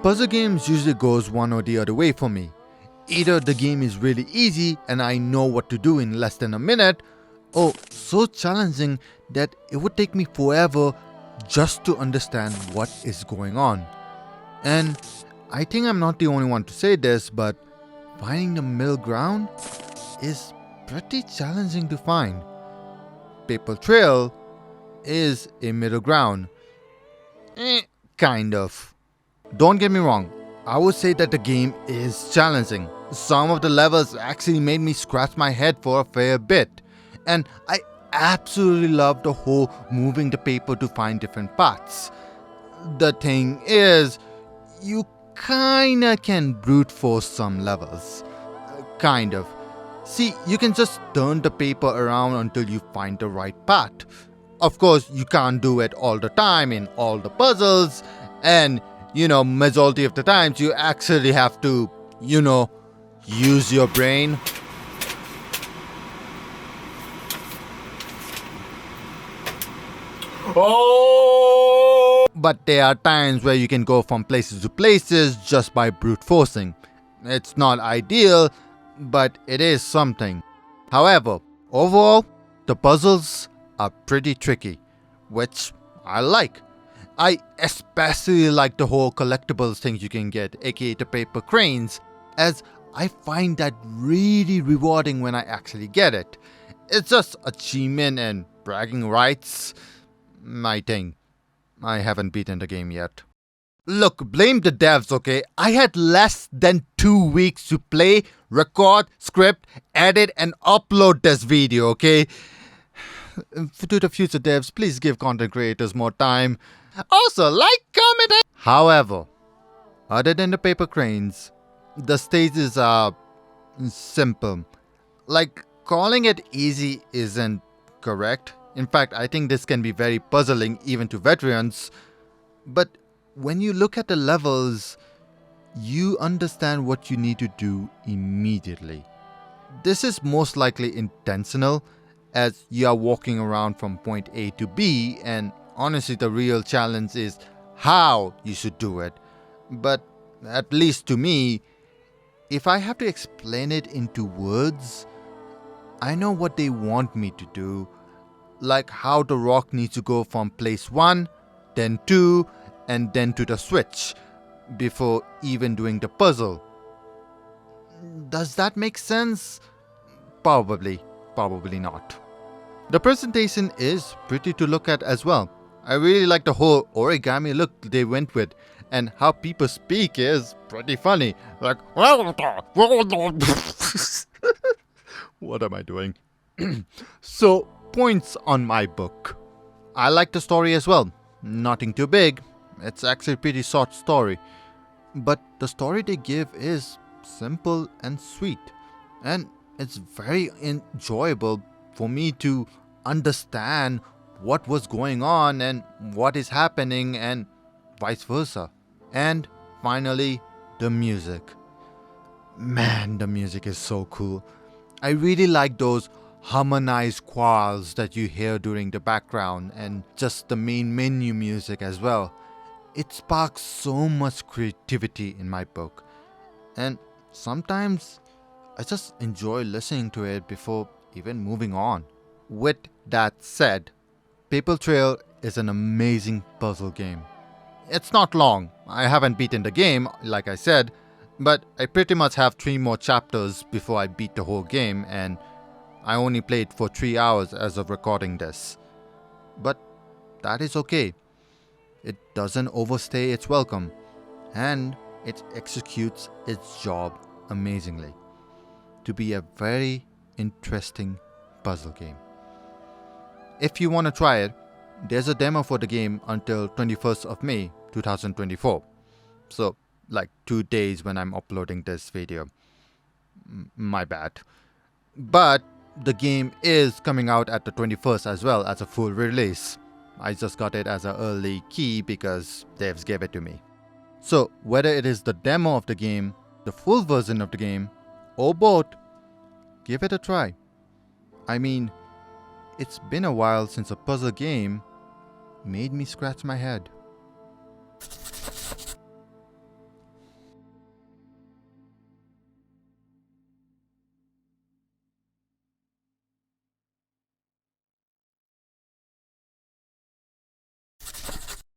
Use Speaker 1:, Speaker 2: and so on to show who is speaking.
Speaker 1: Puzzle games usually goes one or the other way for me. Either the game is really easy and I know what to do in less than a minute, or so challenging that it would take me forever just to understand what is going on. And I think I'm not the only one to say this, but finding the middle ground is pretty challenging to find. Paper Trail is a middle ground. Kind of. Don't get me wrong, I would say that the game is challenging. Some of the levels actually made me scratch my head for a fair bit. And I absolutely love the whole moving the paper to find different parts. The thing is, you kinda can brute force some levels. Kind of. See, you can just turn the paper around until you find the right part. Of course, you can't do it all the time in all the puzzles, and majority of the times you actually have to, use your brain. Oh! But there are times where you can go from places to places just by brute forcing. It's not ideal, but it is something. However, overall, the puzzles are pretty tricky, which I like. I especially like the whole collectibles things you can get, aka the paper cranes, as I find that really rewarding when I actually get it. It's just achievement and bragging rights. My thing. I haven't beaten the game yet. Look, blame the devs, okay? I had less than 2 weeks to play, record, script, edit, and upload this video, okay? To the future devs, please give content creators more time. Also, like, comment, and... However, other than the paper cranes, the stages are simple. Like, calling it easy isn't correct. In fact, I think this can be very puzzling even to veterans. But when you look at the levels, you understand what you need to do immediately. This is most likely intentional, as you are walking around from point A to B, and honestly the real challenge is how you should do it. But at least to me, if I have to explain it into words, I know what they want me to do, like how the rock needs to go from place 1, then 2, and then to the switch, before even doing the puzzle. Does that make sense? Probably not. The presentation is pretty to look at as well. I really like the whole origami look they went with, and how people speak is pretty funny. Like, what am I doing? So, points on my book. I like the story as well. Nothing too big. It's actually a pretty short story. But the story they give is simple and sweet. And it's very enjoyable for me to understand what was going on and what is happening and vice versa. And finally, the music. Man, the music is so cool. I really like those harmonized choirs that you hear during the background and just the main menu music as well. It sparks so much creativity in my book. And sometimes I just enjoy listening to it before even moving on. With that said, Paper Trail is an amazing puzzle game. It's not long. I haven't beaten the game, like I said, but I pretty much have 3 more chapters before I beat the whole game, and I only played for 3 hours as of recording this. But that is okay. It doesn't overstay its welcome, and it executes its job amazingly to be a very interesting puzzle game. If you want to try it, there's a demo for the game until 21st of May 2024. So, like 2 days when I'm uploading this video. My bad. But the game is coming out at the 21st as well as a full release. I just got it as an early key because devs gave it to me. So, whether it is the demo of the game, the full version of the game, or both, give it a try. I mean, it's been a while since a puzzle game made me scratch my head.